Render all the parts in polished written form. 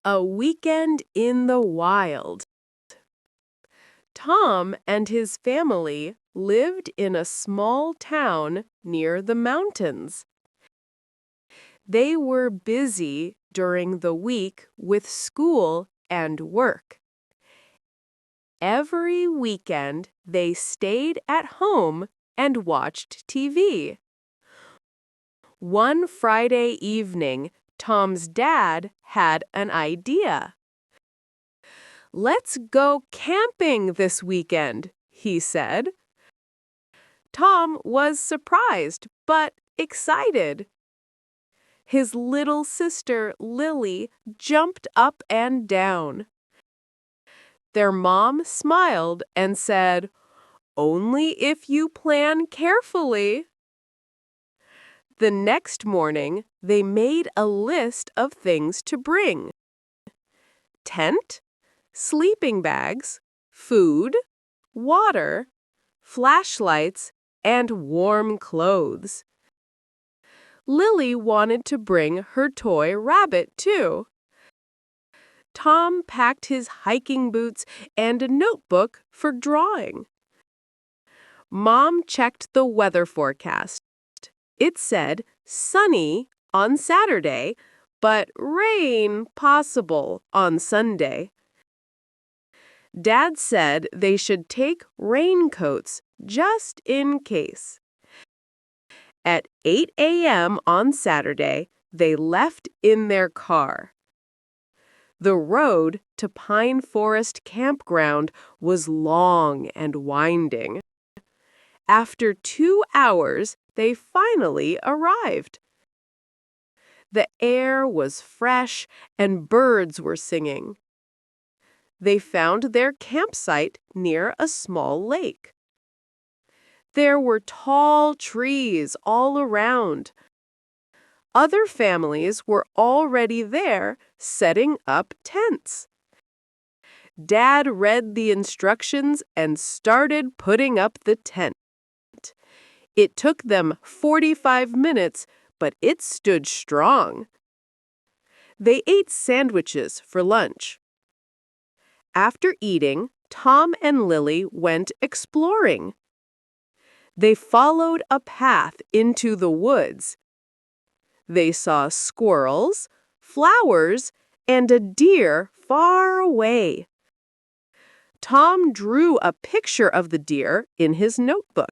A weekend in the wild. Tom and his family lived in a small town near the mountains. They were busy during the week with school and work. Every weekend, they stayed at home and watched TV. One Friday evening, Tom's dad had an idea. "Let's go camping this weekend," he said. Tom was surprised but excited. His little sister, Lily, jumped up and down. Their mom smiled and said, "Only if you plan carefully." The next morning, they made a list of things to bring: tent, sleeping bags, food, water, flashlights, and warm clothes. Lily wanted to bring her toy rabbit, too. Tom packed his hiking boots and a notebook for drawing. Mom checked the weather forecast. It said sunny on Saturday, but rain possible on Sunday. Dad said they should take raincoats just in case. At 8 a.m. on Saturday, they left in their car. The road to Pine Forest Campground was long and winding. After 2 hours, they finally arrived. The air was fresh and birds were singing. They found their campsite near a small lake. There were tall trees all around. Other families were already there setting up tents. Dad read the instructions and started putting up the tent. It took them 45 minutes, but it stood strong. They ate sandwiches for lunch. After eating, Tom and Lily went exploring. They followed a path into the woods. They saw squirrels, flowers, and a deer far away. Tom drew a picture of the deer in his notebook.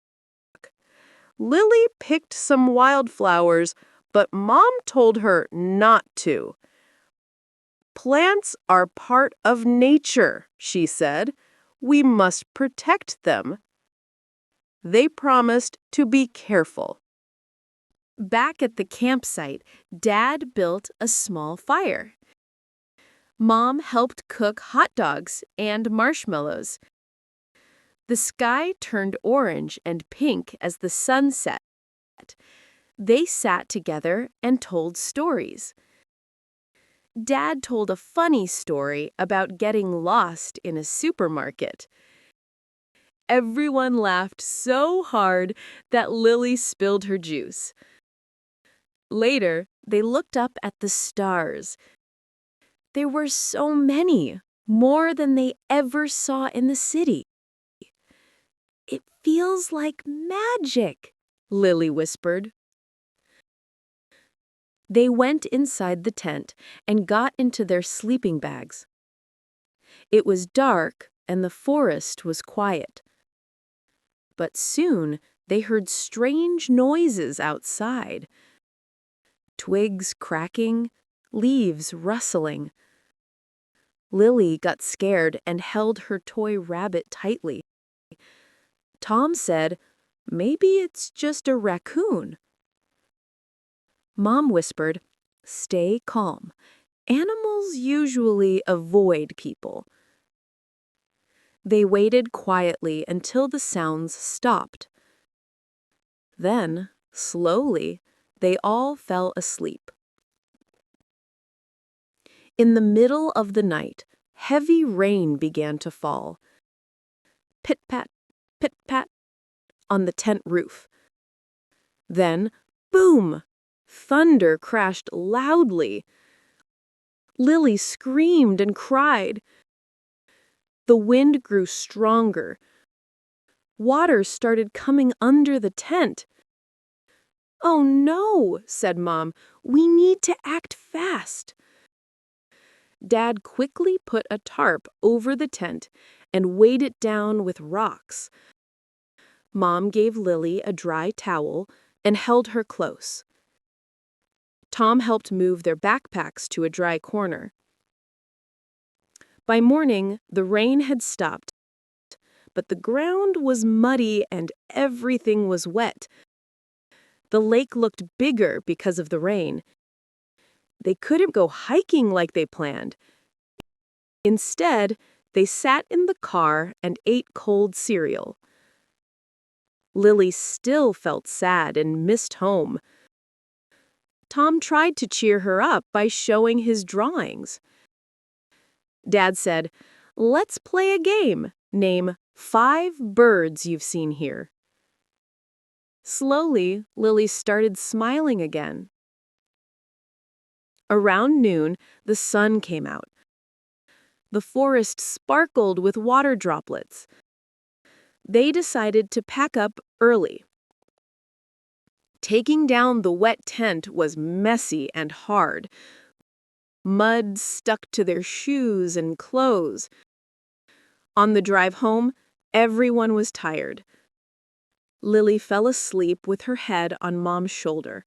Lily picked some wildflowers, but Mom told her not to. "Plants are part of nature," she said. "We must protect them." They promised to be careful. Back at the campsite, Dad built a small fire. Mom helped cook hot dogs and marshmallows. The sky turned orange and pink as the sun set. They sat together and told stories. Dad told a funny story about getting lost in a supermarket. Everyone laughed so hard that Lily spilled her juice. Later, they looked up at the stars. There were so many, more than they ever saw in the city. "It feels like magic," Lily whispered. They went inside the tent and got into their sleeping bags. It was dark and the forest was quiet. But soon they heard strange noises outside. Twigs cracking, leaves rustling. Lily got scared and held her toy rabbit tightly. Tom said, "Maybe it's just a raccoon." Mom whispered, "Stay calm. Animals usually avoid people." They waited quietly until the sounds stopped. Then, slowly, they all fell asleep. In the middle of the night, heavy rain began to fall. Pit-pat, pit-pat, on the tent roof. Then, boom! Thunder crashed loudly. Lily screamed and cried. The wind grew stronger. Water started coming under the tent. "Oh no," said Mom. "We need to act fast." Dad quickly put a tarp over the tent and weighed it down with rocks. Mom gave Lily a dry towel and held her close. Tom helped move their backpacks to a dry corner. By morning, the rain had stopped, but the ground was muddy and everything was wet. The lake looked bigger because of the rain. They couldn't go hiking like they planned. Instead, they sat in the car and ate cold cereal. Lily still felt sad and missed home. Tom tried to cheer her up by showing his drawings. Dad said, "Let's play a game. Name 5 birds you've seen here." Slowly, Lily started smiling again. Around noon, the sun came out. The forest sparkled with water droplets. They decided to pack up early. Taking down the wet tent was messy and hard. Mud stuck to their shoes and clothes. On the drive home, everyone was tired. Lily fell asleep with her head on Mom's shoulder.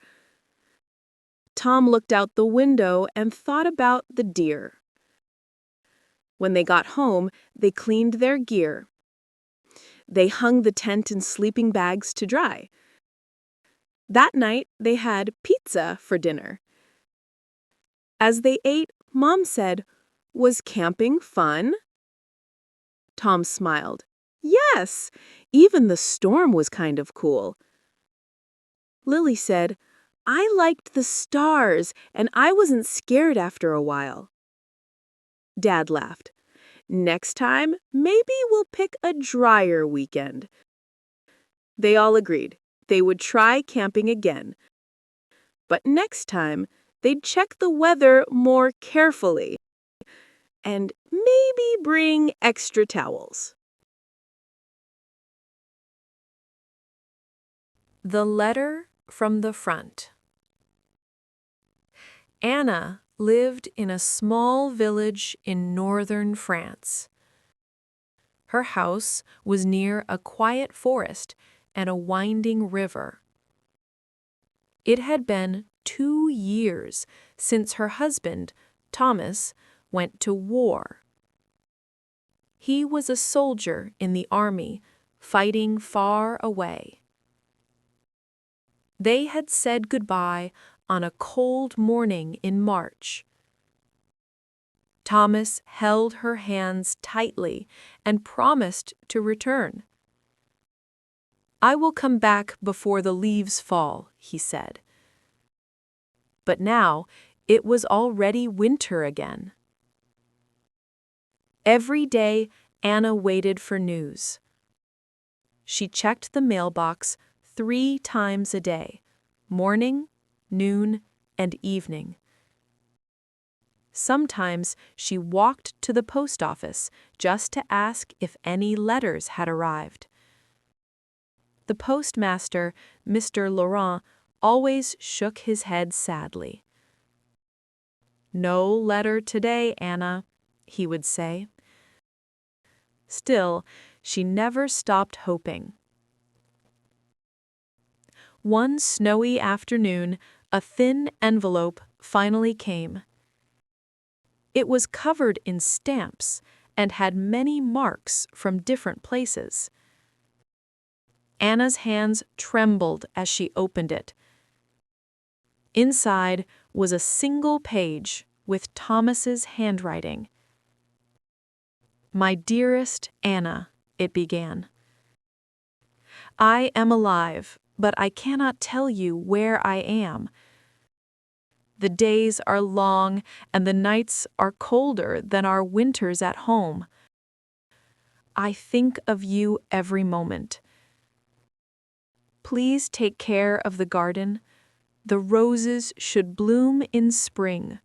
Tom looked out the window and thought about the deer. When they got home, they cleaned their gear. They hung the tent and sleeping bags to dry. That night, they had pizza for dinner. As they ate, Mom said, "Was camping fun?" Tom smiled. "Yes, even the storm was kind of cool." Lily said, "I liked the stars and I wasn't scared after a while." Dad laughed. "Next time, maybe we'll pick a drier weekend." They all agreed they would try camping again. But next time, they'd check the weather more carefully and maybe bring extra towels. The Letter from the Front. Anna lived in a small village in northern France. Her house was near a quiet forest and a winding river. It had been 2 years since her husband, Thomas, went to war. He was a soldier in the army, fighting far away. They had said goodbye on a cold morning in March. Thomas held her hands tightly and promised to return. "I will come back before the leaves fall," he said. But now it was already winter again. Every day, Anna waited for news. She checked the mailbox 3 times a day, morning, noon, and evening. Sometimes she walked to the post office just to ask if any letters had arrived. The postmaster, Mr. Laurent, always shook his head sadly. "No letter today, Anna," he would say. Still, she never stopped hoping. One snowy afternoon, a thin envelope finally came. It was covered in stamps and had many marks from different places. Anna's hands trembled as she opened it. Inside was a single page with Thomas's handwriting. "My dearest Anna," it began. "I am alive, but I cannot tell you where I am. The days are long and the nights are colder than our winters at home. I think of you every moment. Please take care of the garden. The roses should bloom in spring.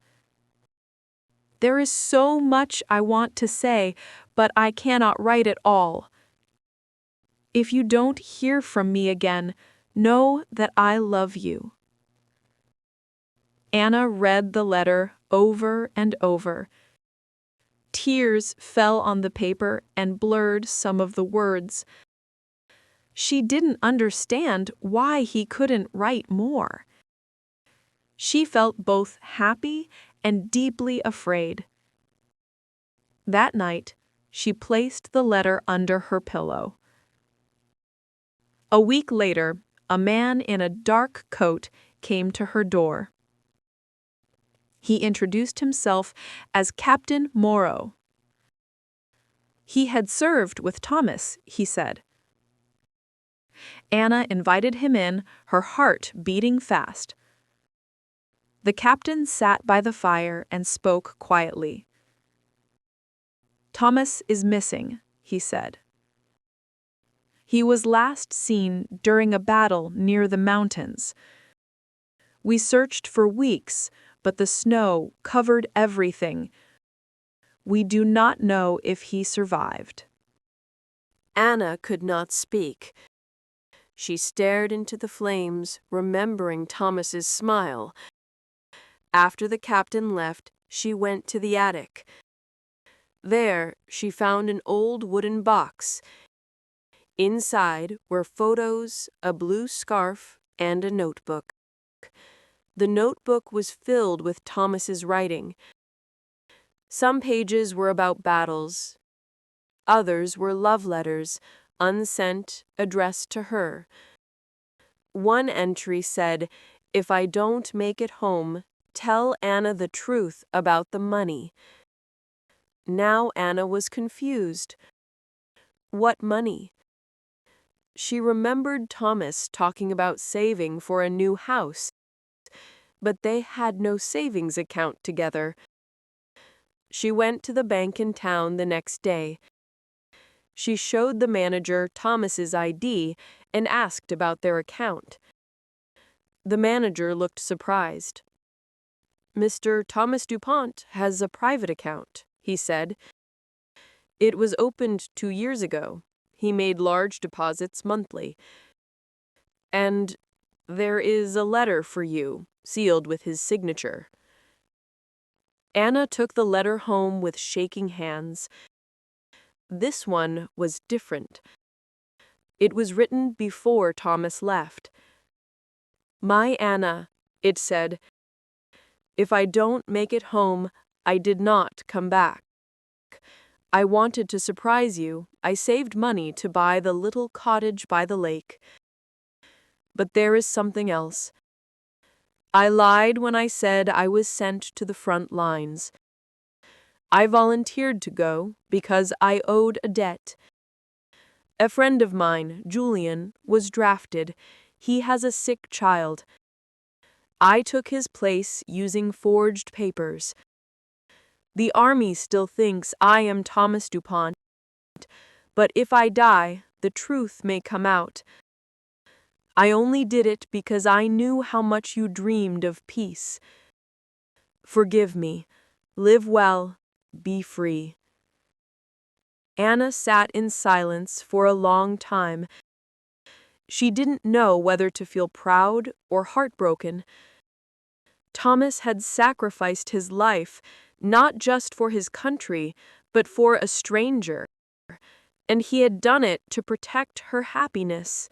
There is so much I want to say, but I cannot write it all. If you don't hear from me again, know that I love you." Anna read the letter over and over. Tears fell on the paper and blurred some of the words. She didn't understand why he couldn't write more. She felt both happy and deeply afraid. That night, she placed the letter under her pillow. A week later, a man in a dark coat came to her door. He introduced himself as Captain Morrow. He had served with Thomas, he said. Anna invited him in, her heart beating fast. The captain sat by the fire and spoke quietly. "Thomas is missing," he said. "He was last seen during a battle near the mountains. We searched for weeks, but the snow covered everything. We do not know if he survived." Anna could not speak. She stared into the flames, remembering Thomas's smile. After the captain left, she went to the attic. There, she found an old wooden box. Inside were photos, a blue scarf, and a notebook. The notebook was filled with Thomas's writing. Some pages were about battles. Others were love letters, unsent, addressed to her. One entry said, "If I don't make it home, tell Anna the truth about the money." Now Anna was confused. What money? She remembered Thomas talking about saving for a new house, but they had no savings account together. She went to the bank in town the next day. She showed the manager Thomas's ID and asked about their account. The manager looked surprised. "Mr. Thomas DuPont has a private account," he said. "It was opened 2 years ago. He made large deposits monthly. And there is a letter for you, sealed with his signature." Anna took the letter home with shaking hands. This one was different. It was written before Thomas left. "My Anna," it said, "if I don't make it home, I did not come back. I wanted to surprise you. I saved money to buy the little cottage by the lake. But there is something else. I lied when I said I was sent to the front lines. I volunteered to go because I owed a debt. A friend of mine, Julian, was drafted. He has a sick child. I took his place using forged papers. The army still thinks I am Thomas DuPont, but if I die, the truth may come out. I only did it because I knew how much you dreamed of peace. Forgive me. Live well. Be free." Anna sat in silence for a long time. She didn't know whether to feel proud or heartbroken. Thomas had sacrificed his life, not just for his country, but for a stranger, and he had done it to protect her happiness.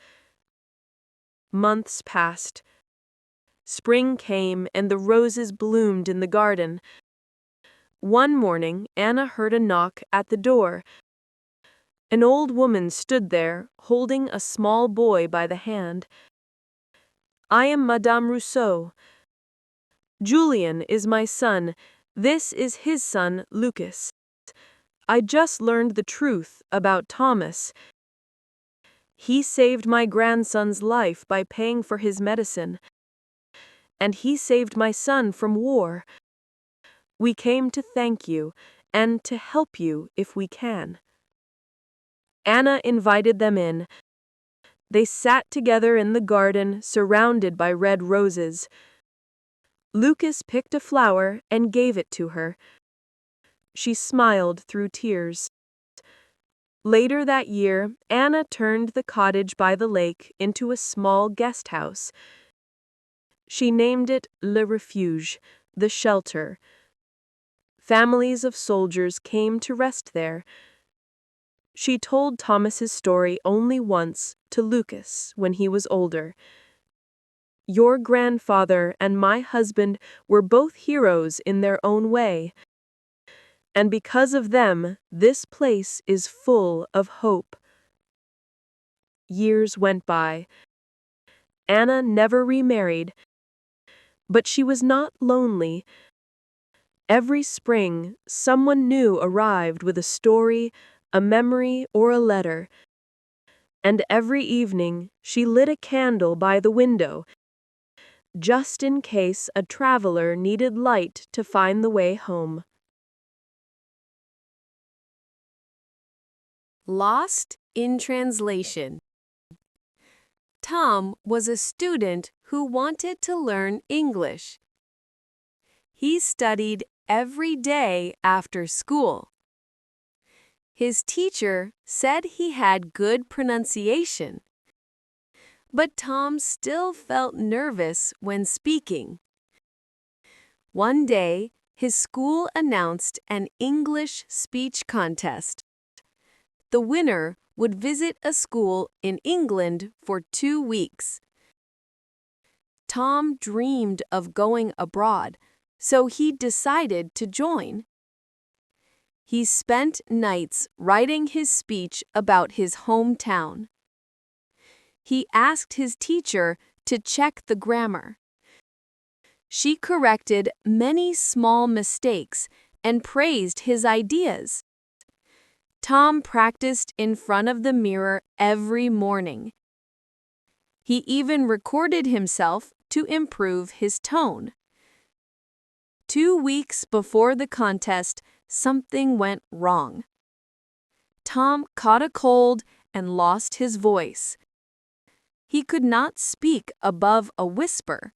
Months passed. Spring came and the roses bloomed in the garden. One morning, Anna heard a knock at the door. An old woman stood there, holding a small boy by the hand. "I am Madame Rousseau. Julian is my son. This is his son, Lucas. I just learned the truth about Thomas. He saved my grandson's life by paying for his medicine. And he saved my son from war. We came to thank you and to help you if we can." Anna invited them in. They sat together in the garden, surrounded by red roses. Lucas picked a flower and gave it to her. She smiled through tears. Later that year, Anna turned the cottage by the lake into a small guest house. She named it Le Refuge, the shelter. Families of soldiers came to rest there. She told Thomas's story only once to Lucas when he was older. Your grandfather and my husband were both heroes in their own way. And because of them, this place is full of hope. Years went by. Anna never remarried, but she was not lonely. Every spring, someone new arrived with a story, a memory, or a letter. And every evening, she lit a candle by the window, just in case a traveler needed light to find the way home. Lost in translation. Tom was a student who wanted to learn English. He studied every day after school. His teacher said he had good pronunciation, but Tom still felt nervous when speaking. One day, his school announced an English speech contest. The winner would visit a school in England for 2 weeks. Tom dreamed of going abroad, so he decided to join. He spent nights writing his speech about his hometown. He asked his teacher to check the grammar. She corrected many small mistakes and praised his ideas. Tom practiced in front of the mirror every morning. He even recorded himself to improve his tone. 2 weeks before the contest, something went wrong. Tom caught a cold and lost his voice. He could not speak above a whisper.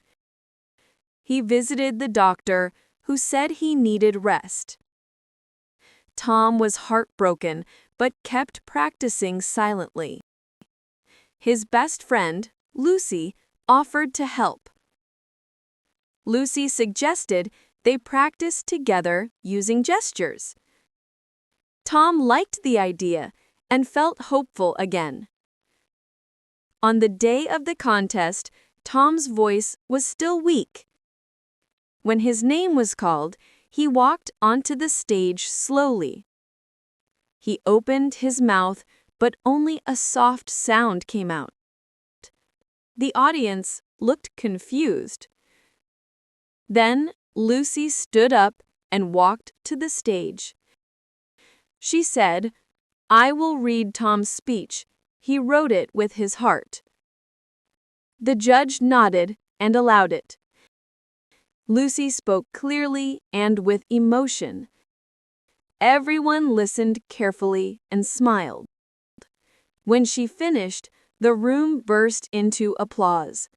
He visited the doctor, who said he needed rest. Tom was heartbroken, but kept practicing silently. His best friend, Lucy, offered to help. Lucy suggested they practice together using gestures. Tom liked the idea and felt hopeful again. On the day of the contest, Tom's voice was still weak. When his name was called, he walked onto the stage slowly. He opened his mouth, but only a soft sound came out. The audience looked confused. Then Lucy stood up and walked to the stage. She said, "I will read Tom's speech. He wrote it with his heart." The judge nodded and allowed it. Lucy spoke clearly and with emotion. Everyone listened carefully and smiled. When she finished, the room burst into applause.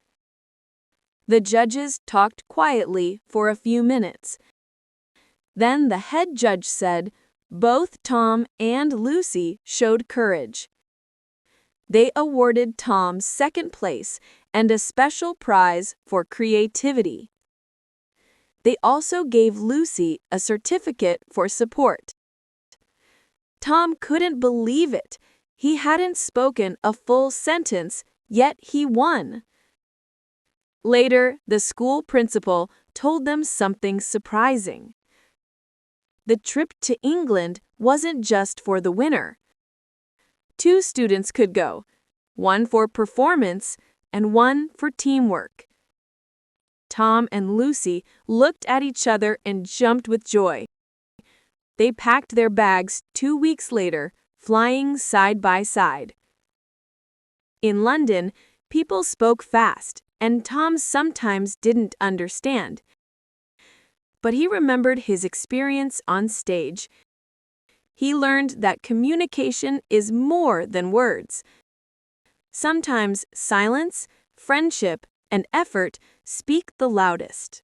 The judges talked quietly for a few minutes. Then the head judge said, "Both Tom and Lucy showed courage." They awarded Tom second place and a special prize for creativity. They also gave Lucy a certificate for support. Tom couldn't believe it. He hadn't spoken a full sentence, yet he won. Later, the school principal told them something surprising. The trip to England wasn't just for the winner. 2 students could go, one for performance and one for teamwork. Tom and Lucy looked at each other and jumped with joy. They packed their bags 2 weeks later, flying side by side. In London, people spoke fast, and Tom sometimes didn't understand. But he remembered his experience on stage. He learned that communication is more than words. Sometimes silence, friendship, and effort speak the loudest.